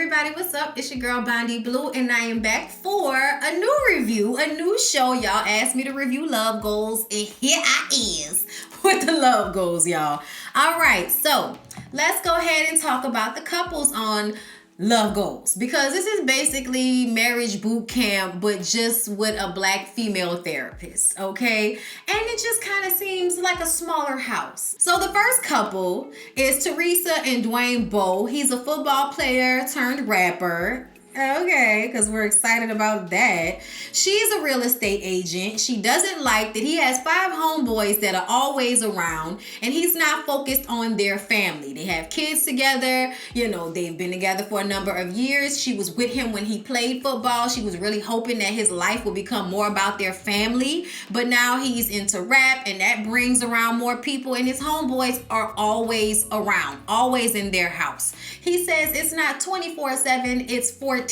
everybody, what's up? It's your girl Bondy Blue, and I am back for a new review, a new show. Y'all asked me to review Love Goals, and here I is with the Love Goals, y'all. All right, so let's go ahead and talk about the couples on Love Goals, because this is basically marriage boot camp, but just with a black female therapist, okay? And it just kind of seems like a smaller house. So the first couple is Teresa and Dwayne Bowe. He's a football player turned rapper. Okay, because we're excited about that. She's a real estate agent. She doesn't like that he has 5 homeboys that are always around, and he's not focused on their family. They have kids together. You know, they've been together for a number of years. She was with him when he played football. She was really hoping that his life would become more about their family, but now he's into rap, and that brings around more people, and his homeboys are always around, always in their house. He says it's not 24/7, it's 14/7.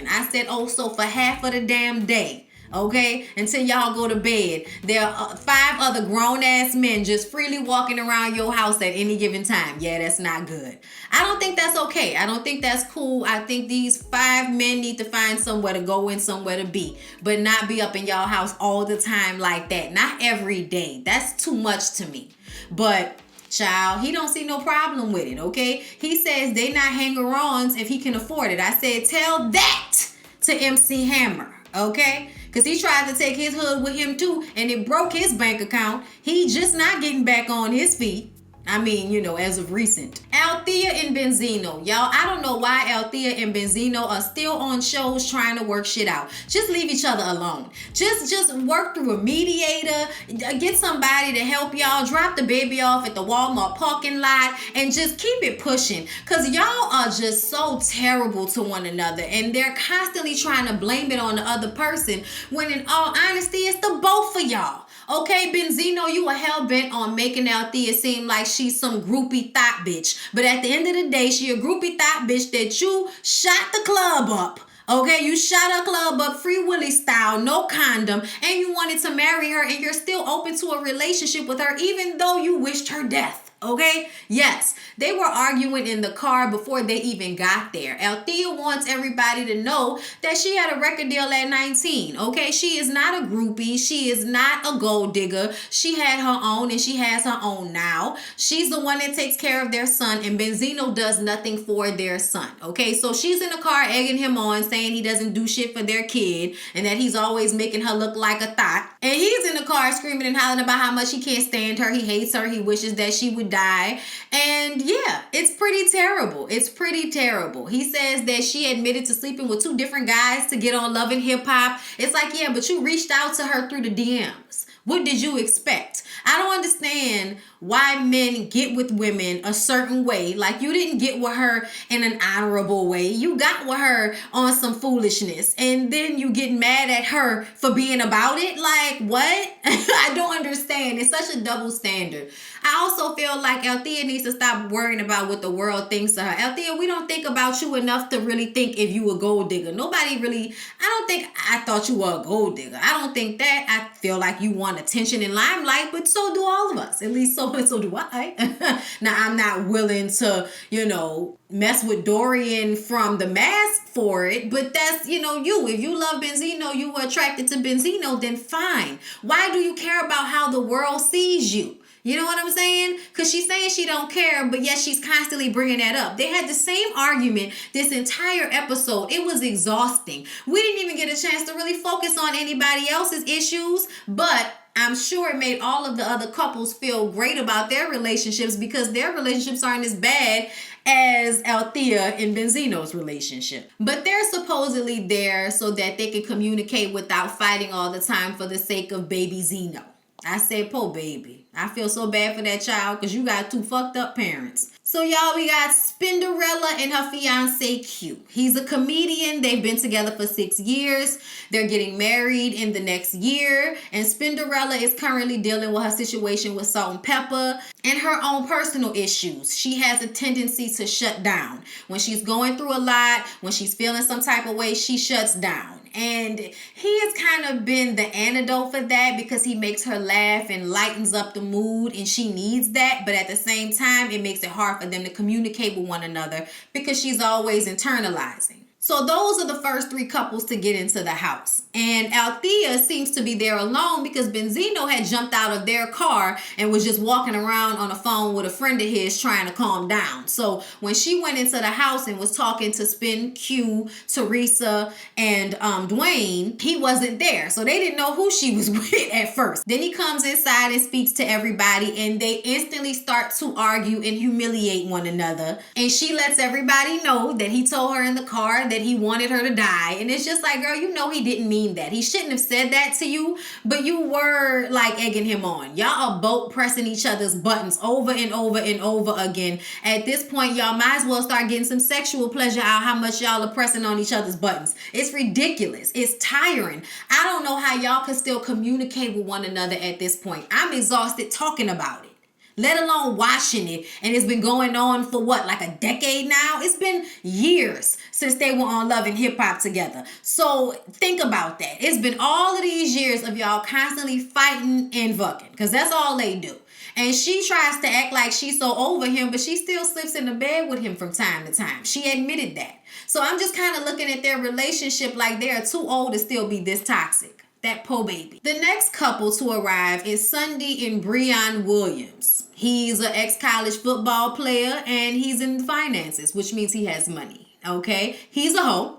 I said, oh, so for half of the damn day, okay, until y'all go to bed, there are 5 other grown-ass men just freely walking around your house at any given time. Yeah, that's not good. I don't think that's okay. I don't think that's cool. I think these 5 men need to find somewhere to go and somewhere to be, but not be up in y'all house all the time like that. Not every day. That's too much to me. But child, he don't see no problem with it, okay? He says they not hanger-ons if he can afford it. I said, tell that to MC Hammer, okay? Because he tried to take his hood with him too, and it broke his bank account. He just not getting back on his feet. I mean, you know, as of recent. Althea and Benzino. Y'all, I don't know why Althea and Benzino are still on shows trying to work shit out. Just leave each other alone. Just work through a mediator. Get somebody to help y'all. Drop the baby off at the Walmart parking lot and just keep it pushing. Because y'all are just so terrible to one another. And they're constantly trying to blame it on the other person, when in all honesty, it's the both of y'all. Okay, Benzino, you are hell-bent on making Althea seem like she's some groupie thought bitch. But at the end of the day, she a groupie thought bitch that you shot the club up. Okay, you shot a club up Free Willy style, no condom, and you wanted to marry her, and you're still open to a relationship with her even though you wished her death. Okay? Yes, they were arguing in the car before they even got there. Althea wants everybody to know that she had a record deal at 19. Okay? She is not a groupie. She is not a gold digger. She had her own, and she has her own now. She's the one that takes care of their son, and Benzino does nothing for their son. Okay? So she's in the car egging him on, saying he doesn't do shit for their kid, and that he's always making her look like a thot. And he's in the car screaming and hollering about how much he can't stand her. He hates her. He wishes that she would die. And yeah, it's pretty terrible. It's pretty terrible. He says that she admitted to sleeping with 2 different guys to get on Love and Hip Hop. It's like, yeah, but you reached out to her through the DMs. What did you expect? I don't understand why men get with women a certain way. Like, you didn't get with her in an honorable way. You got with her on some foolishness, and then you get mad at her for being about it. Like, what? I don't understand. It's such a double standard. I also feel like Althea needs to stop worrying about what the world thinks of her. Althea, we don't think about you enough to really think if you a gold digger. Nobody really, I don't think I thought you were a gold digger. I don't think that. I feel like you want attention and limelight, but so do all of us. At least so do I. Now, I'm not willing to, you know, mess with Dorian from The Mask for it, but that's, you know, you. If you love Benzino, you were attracted to Benzino, then fine. Why do you care about how the world sees you? You know what I'm saying? Because she's saying she don't care, but yet she's constantly bringing that up. They had the same argument this entire episode. It was exhausting. We didn't even get a chance to really focus on anybody else's issues, but I'm sure it made all of the other couples feel great about their relationships, because their relationships aren't as bad as Althea and Benzino's relationship. But they're supposedly there so that they can communicate without fighting all the time for the sake of baby Zeno. I said, poor baby. I feel so bad for that child because you got 2 fucked up parents. So y'all, we got Spinella and her fiance Q. He's a comedian. They've been together for 6 years. They're getting married in the next year. And Spinella is currently dealing with her situation with Salt and Pepper and her own personal issues. She has a tendency to shut down. When she's going through a lot, when she's feeling some type of way, she shuts down. And he has kind of been the antidote for that because he makes her laugh and lightens up the mood, and she needs that. But at the same time, it makes it hard for them to communicate with one another because she's always internalizing. So those are the first three couples to get into the house. And Althea seems to be there alone because Benzino had jumped out of their car and was just walking around on the phone with a friend of his trying to calm down. So when she went into the house and was talking to Spin, Q, Teresa, and Dwayne, he wasn't there. So they didn't know who she was with at first. Then he comes inside and speaks to everybody, and they instantly start to argue and humiliate one another. And she lets everybody know that he told her in the car that he wanted her to die. And it's just like, girl, you know he didn't mean that. He shouldn't have said that to you, but you were like egging him on. Y'all are both pressing each other's buttons over and over and over again. At this point, y'all might as well start getting some sexual pleasure out how much y'all are pressing on each other's buttons. It's ridiculous. It's tiring. I don't know how y'all can still communicate with one another at this point. I'm exhausted talking about it, let alone watching it. And it's been going on for what, like a decade now? It's been years since they were on Love and Hip Hop together. So think about that. It's been all of these years of y'all constantly fighting and fucking, because that's all they do. And she tries to act like she's so over him, but she still sleeps in the bed with him from time to time. She admitted that. So I'm just kind of looking at their relationship like they're too old to still be this toxic. That poor baby. The next couple to arrive is Sunday and Breon Williams. He's an ex-college football player and he's in finances, which means he has money. Okay? He's a hoe.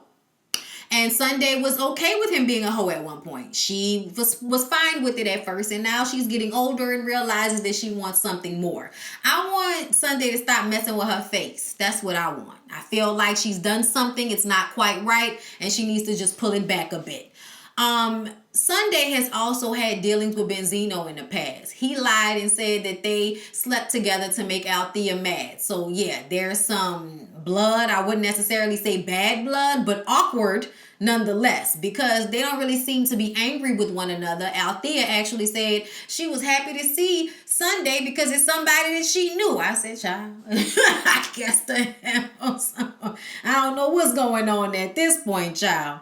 And Sunday was okay with him being a hoe at one point. She was fine with it at first, and now she's getting older and realizes that she wants something more. I want Sunday to stop messing with her face. That's what I want. I feel like she's done something. It's not quite right, and she needs to just pull it back a bit. Sunday has also had dealings with Benzino in the past. He lied and said that they slept together to make Althea mad. So yeah, there's some blood. I wouldn't necessarily say bad blood, but awkward nonetheless, because they don't really seem to be angry with one another. Althea actually said she was happy to see Sunday because it's somebody that she knew. I said, child, I guess the hell. I don't know what's going on at this point, child.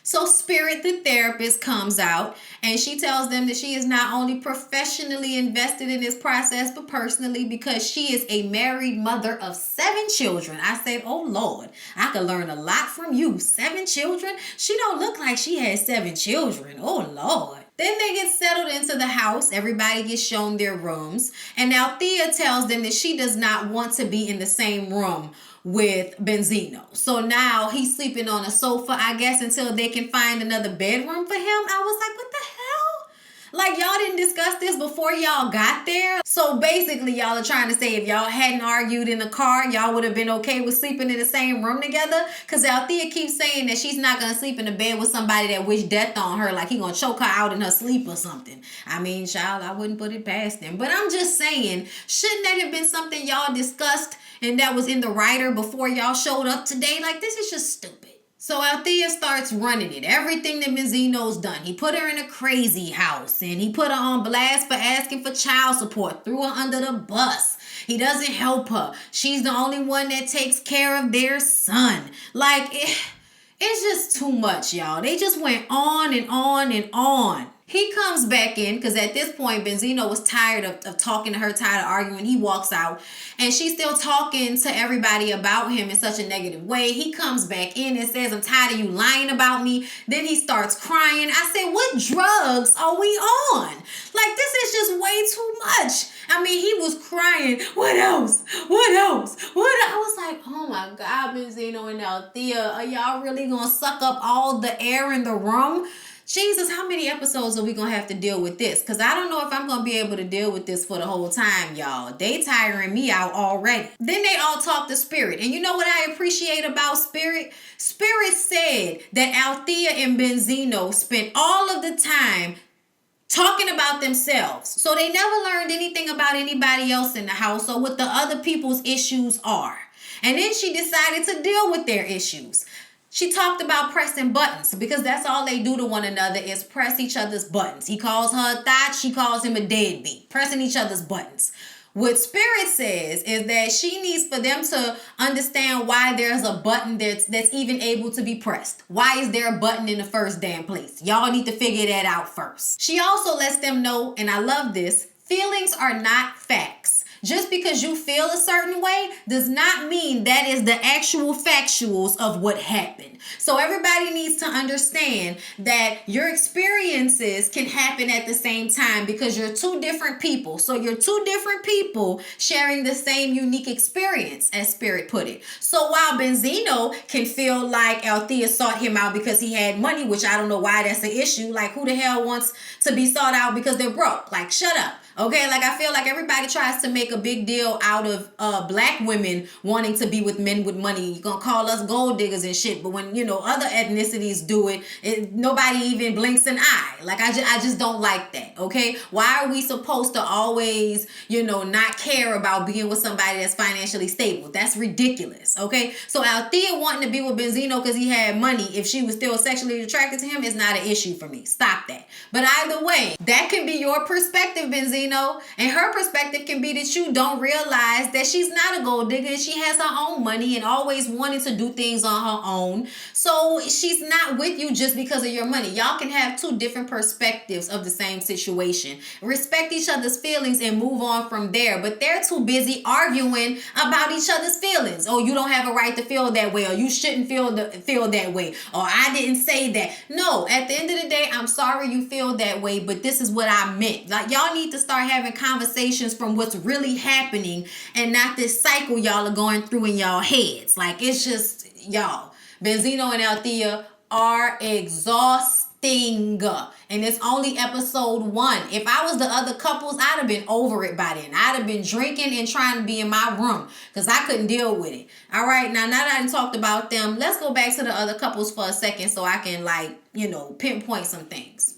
So Spirit, the therapist, comes out and she tells them that she is not only professionally invested in this process, but personally, because she is a married mother of 7 children. I said, oh Lord, I could learn a lot from you. 7 children? She don't look like she has 7 children. Oh Lord. Then they get settled into the house. Everybody gets shown their rooms. And Althea tells them that she does not want to be in the same room with Benzino. So now he's sleeping on a sofa, I guess, until they can find another bedroom for him. I was like, what the hell? Like, y'all didn't discuss this before y'all got there? So basically, y'all are trying to say if y'all hadn't argued in the car, y'all would have been okay with sleeping in the same room together? Because Althea keeps saying that she's not going to sleep in the bed with somebody that wished death on her, like he going to choke her out in her sleep or something. I mean, child, I wouldn't put it past him. But I'm just saying, shouldn't that have been something y'all discussed and that was in the writer before y'all showed up today? Like, this is just stupid. So Althea starts running it. Everything that Benzino's done. He put her in a crazy house and he put her on blast for asking for child support. Threw her under the bus. He doesn't help her. She's the only one that takes care of their son. Like, it's just too much, y'all. They just went on and on and on. He comes back in because at this point, Benzino was tired of talking to her, tired of arguing. He walks out and she's still talking to everybody about him in such a negative way. He comes back in and says, I'm tired of you lying about me. Then he starts crying. I said, what drugs are we on? Like, this is just way too much. I mean, he was crying. What else? What else? What? I was like, oh my God, Benzino and Althea, are y'all really going to suck up all the air in the room? Jesus, how many episodes are we going to have to deal with this? Because I don't know if I'm going to be able to deal with this for the whole time, y'all. They tiring me out already. Then they all talk to Spirit. And you know what I appreciate about Spirit? Spirit said that Althea and Benzino spent all of the time talking about themselves. So they never learned anything about anybody else in the house or what the other people's issues are. And then she decided to deal with their issues. She talked about pressing buttons because that's all they do to one another is press each other's buttons. He calls her a thought. She calls him a deadbeat. Pressing each other's buttons. What Spirit says is that she needs for them to understand why there's a button that's even able to be pressed. Why is there a button in the first damn place? Y'all need to figure that out first. She also lets them know, and I love this, feelings are not facts. Just because you feel a certain way does not mean that is the actual factuals of what happened. So everybody needs to understand that your experiences can happen at the same time because you're two different people. So you're two different people sharing the same unique experience, as Spirit put it. So while Benzino can feel like Althea sought him out because he had money, which I don't know why that's an issue. Like, who the hell wants to be sought out because they're broke? Like, shut up. Okay, like I feel like everybody tries to make a big deal out of black women wanting to be with men with money. You're gonna call us gold diggers and shit, but when other ethnicities do it, nobody even blinks an eye. Like I just don't like that. Okay, why are we supposed to always not care about being with somebody that's financially stable? That's ridiculous. Okay, so Althea wanting to be with Benzino because he had money, if she was still sexually attracted to him, is not an issue for me. Stop that. But either way, that can be your perspective, Benzino. And her perspective can be that you don't realize that she's not a gold digger and she has her own money and always wanted to do things on her own. So she's not with you just because of your money. Y'all can have two different perspectives of the same situation. Respect each other's feelings and move on from there. But they're too busy arguing about each other's feelings. Oh, you don't have a right to feel that way, or you shouldn't feel that way, or I didn't say that. No, at the end of the day, I'm sorry you feel that way, but this is what I meant. Like, y'all need to start having conversations from what's really happening and not this cycle y'all are going through in y'all heads. Like, it's just, y'all, Benzino and Althea are exhausting. And it's only episode 1. If I was the other couples, I'd have been over it by then. I'd have been drinking and trying to be in my room because I couldn't deal with it. All right, now that I talked about them, let's go back to the other couples for a second so I can, pinpoint some things.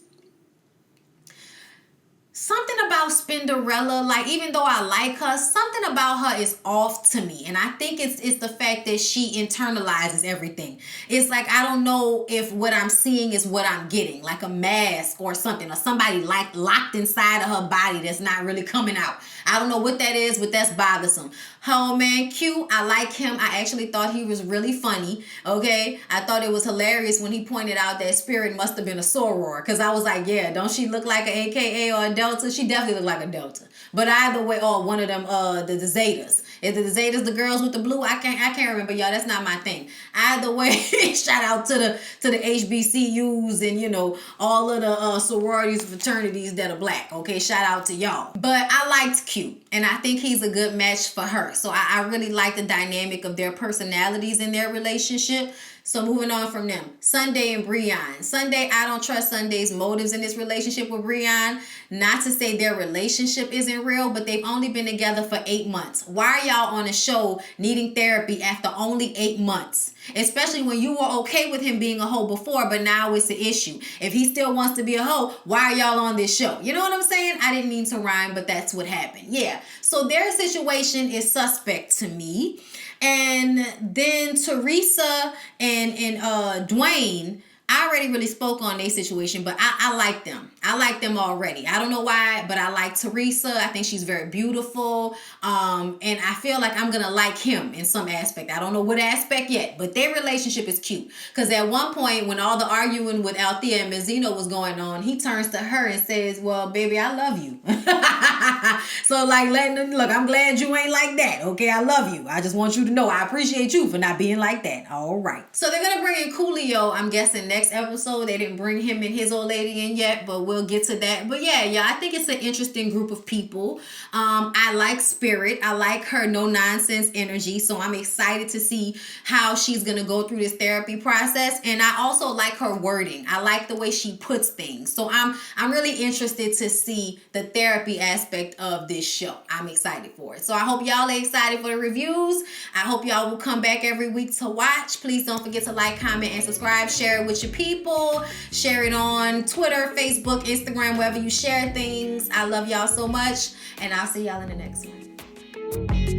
Something about Spinella, like, even though I like her, something about her is off to me. And I think it's the fact that she internalizes everything. It's like, I don't know if what I'm seeing is what I'm getting, like a mask or something, or somebody like locked inside of her body that's not really coming out. I don't know what that is, but that's bothersome. Oh man, cute. I like him. I actually thought he was really funny. Okay. I thought it was hilarious when he pointed out that Spirit must have been a soror. Cause I was like, yeah, don't she look like an AKA or a Delta? She definitely looked like a Delta. But either way, or one of them, the Zetas. Is the Zetas the girls with the blue? I can't remember, y'all. That's not my thing. Either way, shout out to the HBCUs and all of the sororities, fraternities that are black. Okay, shout out to y'all. But I liked Q, and I think he's a good match for her. So I really like the dynamic of their personalities in their relationship. So moving on from them, Sunday and Breon. Sunday, I don't trust Sunday's motives in this relationship with Breon. Not to say their relationship isn't real, but they've only been together for 8 months. Why are y'all on a show needing therapy after only 8 months? Especially when you were okay with him being a hoe before, but now it's an issue. If he still wants to be a hoe, why are y'all on this show? You know what I'm saying? I didn't mean to rhyme, but that's what happened. Yeah. So their situation is suspect to me. And then Teresa and Dwayne, I already really spoke on their situation, but I like them. I like them already. I don't know why, but I like Teresa. I think she's very beautiful. And I feel like I'm going to like him in some aspect. I don't know what aspect yet, but their relationship is cute. Because at one point, when all the arguing with Althea and Benzino was going on, he turns to her and says, well, baby, I love you. So like, look, I'm glad you ain't like that. Okay, I love you. I just want you to know I appreciate you for not being like that. All right. So they're going to bring in Coolio, I'm guessing, next episode. They didn't bring him and his old lady in yet, but we'll get to that. But yeah, I think it's an interesting group of people. I like Spirit. I like her no nonsense energy. So I'm excited to see how she's going to go through this therapy process. And I also like her wording. I like the way she puts things. So I'm really interested to see the therapy aspect of this show. I'm excited for it. So I hope y'all are excited for the reviews. I hope y'all will come back every week to watch. Please don't forget to like, comment, and subscribe. Share it with your people. Share it on Twitter, Facebook, Instagram, wherever you share things. I love y'all so much, and I'll see y'all in the next one.